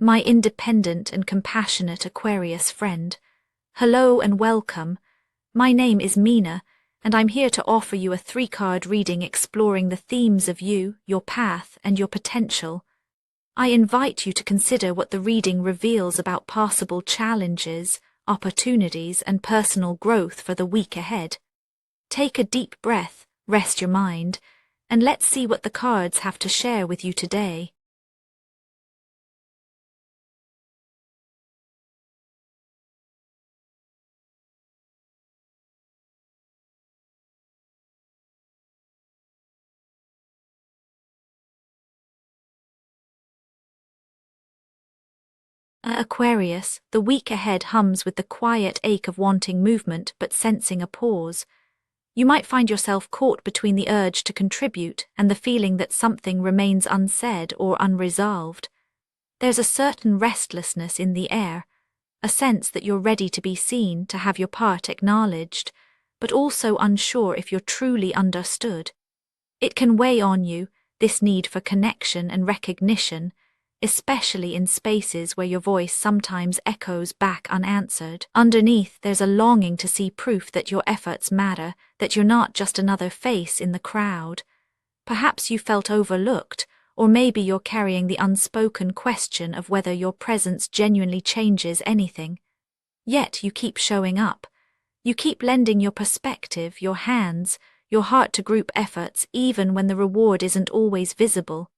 my independent and compassionate Aquarius friend. Hello and welcome. My name is Mina, and I'm here to offer you a 3-card reading exploring the themes of you, your path, and your potential. I invite you to consider what the reading reveals about possible challenges, opportunities, and personal growth for the week ahead. Take a deep breath, rest your mind, and let's see what the cards have to share with you today. Aquarius, the week ahead hums with the quiet ache of wanting movement but sensing a pause. You might find yourself caught between the urge to contribute and the feeling that something remains unsaid or unresolved. There's a certain restlessness in the air, a sense that you're ready to be seen, to have your part acknowledged, but also unsure if you're truly understood. It can weigh on you, this need for connection and recognition, especially in spaces where your voice sometimes echoes back unanswered. Underneath, there's a longing to see proof that your efforts matter, that you're not just another face in the crowd. Perhaps you felt overlooked, or maybe you're carrying the unspoken question of whether your presence genuinely changes anything. Yet you keep showing up. You keep lending your perspective, your hands, your heart to group efforts, even when the reward isn't always visible.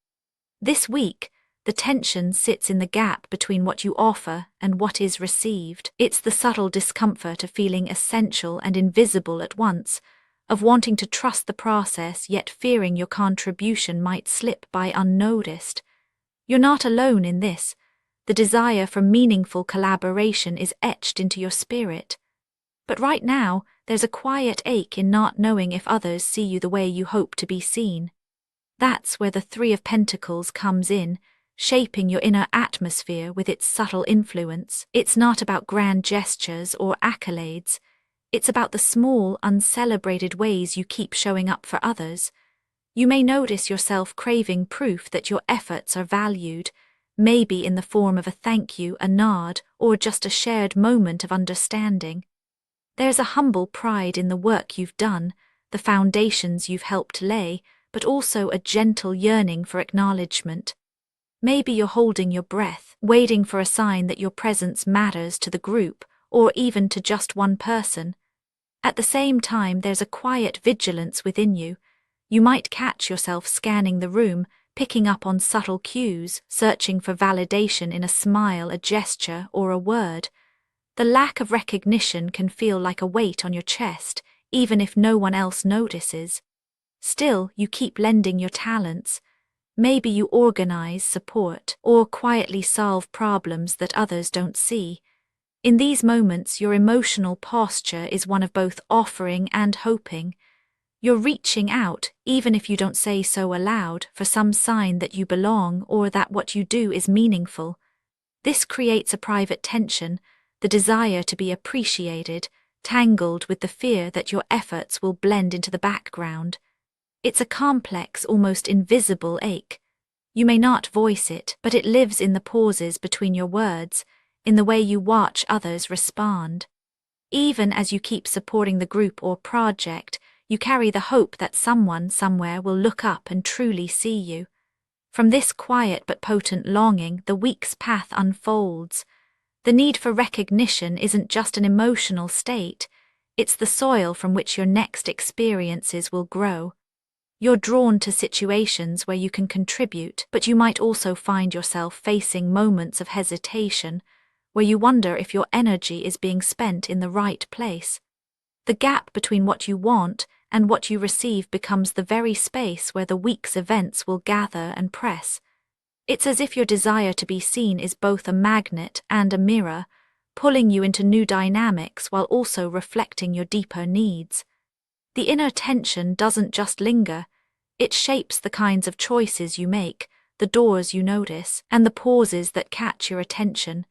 This week, the tension sits in the gap between what you offer and what is received. It's the subtle discomfort of feeling essential and invisible at once, of wanting to trust the process yet fearing your contribution might slip by unnoticed. You're not alone in this. The desire for meaningful collaboration is etched into your spirit. But right now, there's a quiet ache in not knowing if others see you the way you hope to be seen. That's where the 3 of Pentacles comes in, shaping your inner atmosphere with its subtle influence. It's not about grand gestures or accolades. It's about the small, uncelebrated ways you keep showing up for others. You may notice yourself craving proof that your efforts are valued, maybe in the form of a thank you, a nod, or just a shared moment of understanding. There's a humble pride in the work you've done, the foundations you've helped lay, but also a gentle yearning for acknowledgement. Maybe you're holding your breath, waiting for a sign that your presence matters to the group, or even to just one person. At the same time, there's a quiet vigilance within you. You might catch yourself scanning the room, picking up on subtle cues, searching for validation in a smile, a gesture, or a word. The lack of recognition can feel like a weight on your chest, even if no one else notices. Still, you keep lending your talents. Maybe you organize, support, or quietly solve problems that others don't see. In these moments, your emotional posture is one of both offering and hoping. You're reaching out, even if you don't say so aloud, for some sign that you belong or that what you do is meaningful. This creates a private tension, the desire to be appreciated, tangled with the fear that your efforts will blend into the background. It's a complex, almost invisible ache. You may not voice it, but it lives in the pauses between your words, in the way you watch others respond. Even as you keep supporting the group or project, you carry the hope that someone somewhere will look up and truly see you. From this quiet but potent longing, the week's path unfolds. The need for recognition isn't just an emotional state, it's the soil from which your next experiences will grow. You're drawn to situations where you can contribute, but you might also find yourself facing moments of hesitation, where you wonder if your energy is being spent in the right place. The gap between what you want and what you receive becomes the very space where the week's events will gather and press. It's as if your desire to be seen is both a magnet and a mirror, pulling you into new dynamics while also reflecting your deeper needs. The inner tension doesn't just linger, it shapes the kinds of choices you make, the doors you notice, and the pauses that catch your attention.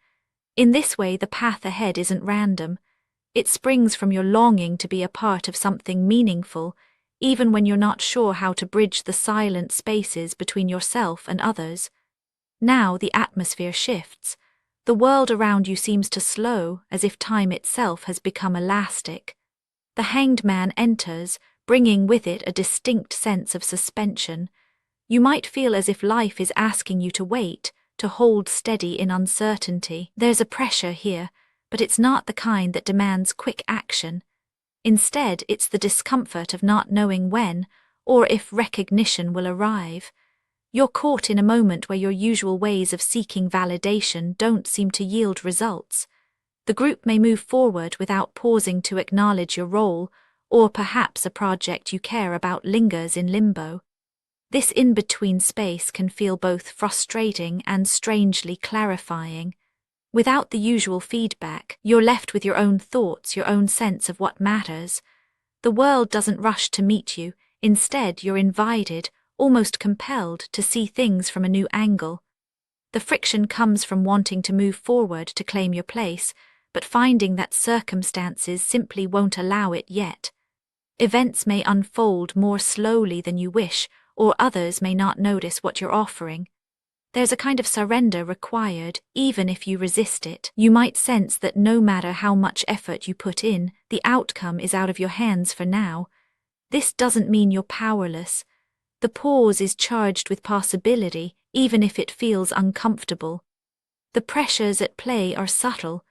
In this way, the path ahead isn't random. It springs from your longing to be a part of something meaningful, even when you're not sure how to bridge the silent spaces between yourself and others. Now the atmosphere shifts. The world around you seems to slow, as if time itself has become elastic. The hanged man enters, bringing with it a distinct sense of suspension. You might feel as if life is asking you to wait, to hold steady in uncertainty. There's a pressure here, but it's not the kind that demands quick action. Instead, it's the discomfort of not knowing when, or if recognition will arrive. You're caught in a moment where your usual ways of seeking validation don't seem to yield results. The group may move forward without pausing to acknowledge your role, or perhaps a project you care about lingers in limbo. This in-between space can feel both frustrating and strangely clarifying. Without the usual feedback, you're left with your own thoughts, your own sense of what matters. The world doesn't rush to meet you. Instead, you're invited, almost compelled, to see things from a new angle. The friction comes from wanting to move forward to claim your place, but finding that circumstances simply won't allow it yet. Events may unfold more slowly than you wish, or others may not notice what you're offering. There's a kind of surrender required, even if you resist it. You might sense that no matter how much effort you put in, the outcome is out of your hands for now. This doesn't mean you're powerless. The pause is charged with possibility, even if it feels uncomfortable. The pressures at play are subtle.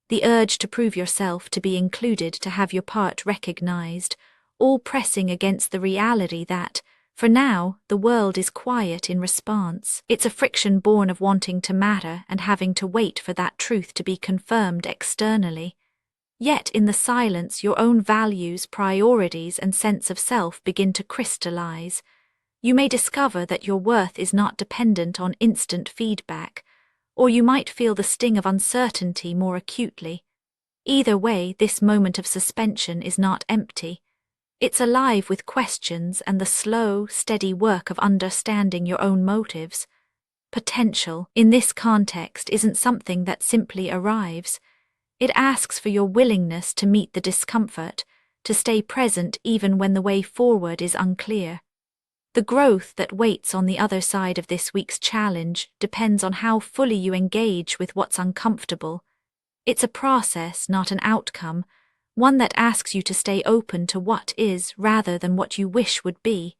The urge to prove yourself, to be included, to have your part recognized, all pressing against the reality that, for now, the world is quiet in response. It's a friction born of wanting to matter and having to wait for that truth to be confirmed externally. Yet in the silence, your own values, priorities, and sense of self begin to crystallize. You may discover that your worth is not dependent on instant feedback, or you might feel the sting of uncertainty more acutely. Either way, this moment of suspension is not empty. It's alive with questions and the slow, steady work of understanding your own motives. Potential, in this context, isn't something that simply arrives. It asks for your willingness to meet the discomfort, to stay present even when the way forward is unclear. The growth that waits on the other side of this week's challenge depends on how fully you engage with what's uncomfortable. It's a process, not an outcome, one that asks you to stay open to what is rather than what you wish would be.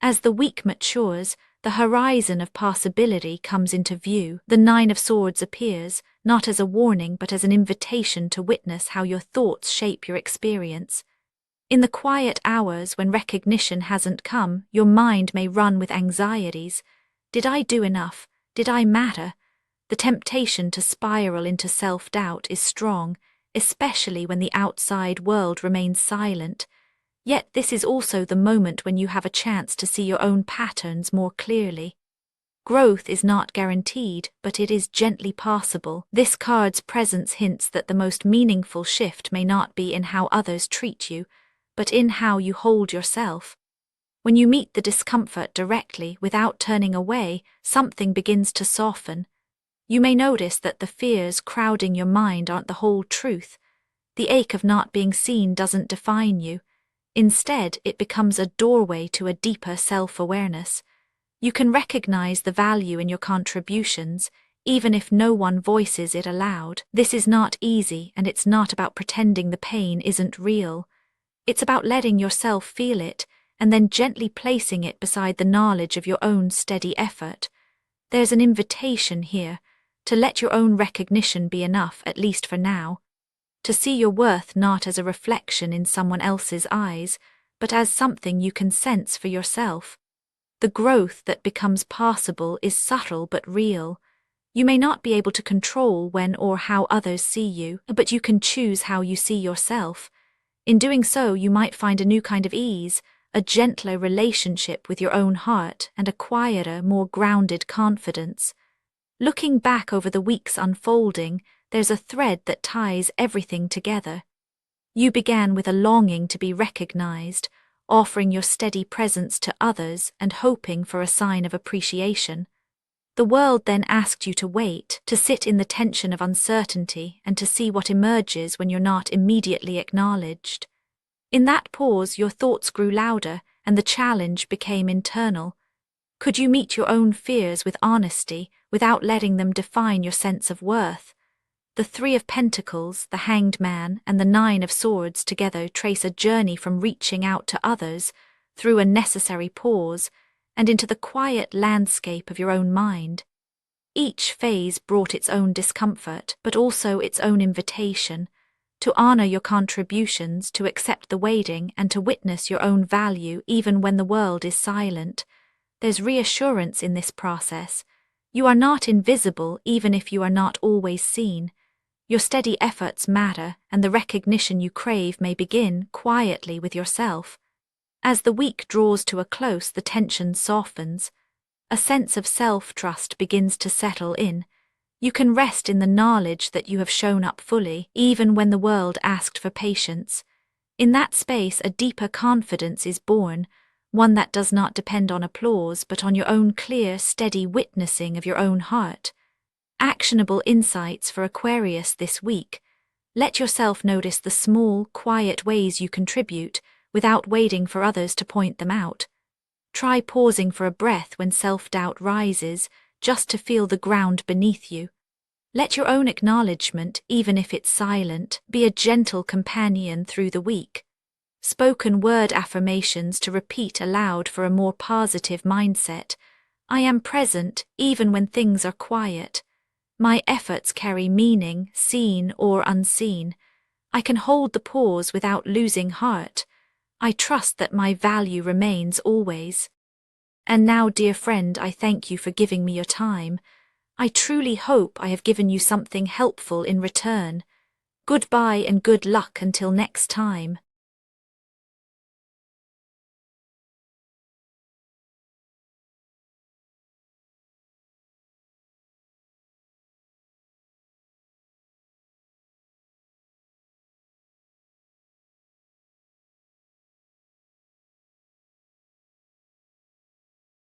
As the week matures, the horizon of possibility comes into view. The Nine of Swords appears, not as a warning but as an invitation to witness how your thoughts shape your experience. In the quiet hours when recognition hasn't come, your mind may run with anxieties. Did I do enough? Did I matter? The temptation to spiral into self-doubt is strong, especially when the outside world remains silent. Yet this is also the moment when you have a chance to see your own patterns more clearly. Growth is not guaranteed, but it is gently possible. This card's presence hints that the most meaningful shift may not be in how others treat you, but in how you hold yourself. When you meet the discomfort directly, without turning away, something begins to soften. You may notice that the fears crowding your mind aren't the whole truth. The ache of not being seen doesn't define you. Instead, it becomes a doorway to a deeper self-awareness. You can recognize the value in your contributions, even if no one voices it aloud. This is not easy, and it's not about pretending the pain isn't real. It's about letting yourself feel it, and then gently placing it beside the knowledge of your own steady effort. There's an invitation here, to let your own recognition be enough, at least for now. To see your worth not as a reflection in someone else's eyes, but as something you can sense for yourself. The growth that becomes possible is subtle but real. You may not be able to control when or how others see you, but you can choose how you see yourself. In doing so, you might find a new kind of ease, a gentler relationship with your own heart, and a quieter, more grounded confidence. Looking back over the week's unfolding, there's a thread that ties everything together. You began with a longing to be recognized, offering your steady presence to others and hoping for a sign of appreciation. The world then asked you to wait, to sit in the tension of uncertainty, and to see what emerges when you're not immediately acknowledged. In that pause, your thoughts grew louder, and the challenge became internal. Could you meet your own fears with honesty without letting them define your sense of worth? The Three of Pentacles, the Hanged Man, and the Nine of Swords together trace a journey from reaching out to others through a necessary pause and into the quiet landscape of your own mind. Each phase brought its own discomfort, but also its own invitation to honor your contributions, to accept the waiting, and to witness your own value even when the world is silent. There's reassurance in this process. You are not invisible even if you are not always seen. Your steady efforts matter, and the recognition you crave may begin quietly with yourself. As the week draws to a close, the tension softens. A sense of self-trust begins to settle in. You can rest in the knowledge that you have shown up fully, even when the world asked for patience. In that space, a deeper confidence is born, one that does not depend on applause but on your own clear, steady witnessing of your own heart. Actionable insights for Aquarius this week. Let yourself notice the small, quiet ways you contribute without waiting for others to point them out. Try pausing for a breath when self-doubt rises, just to feel the ground beneath you. Let your own acknowledgement, even if it's silent, be a gentle companion through the week. Spoken word affirmations to repeat aloud for a more positive mindset. I am present even when things are quiet. My efforts carry meaning, seen or unseen. I can hold the pause without losing heart. I trust that my value remains always. And now, dear friend, I thank you for giving me your time. I truly hope I have given you something helpful in return. Goodbye and good luck until next time.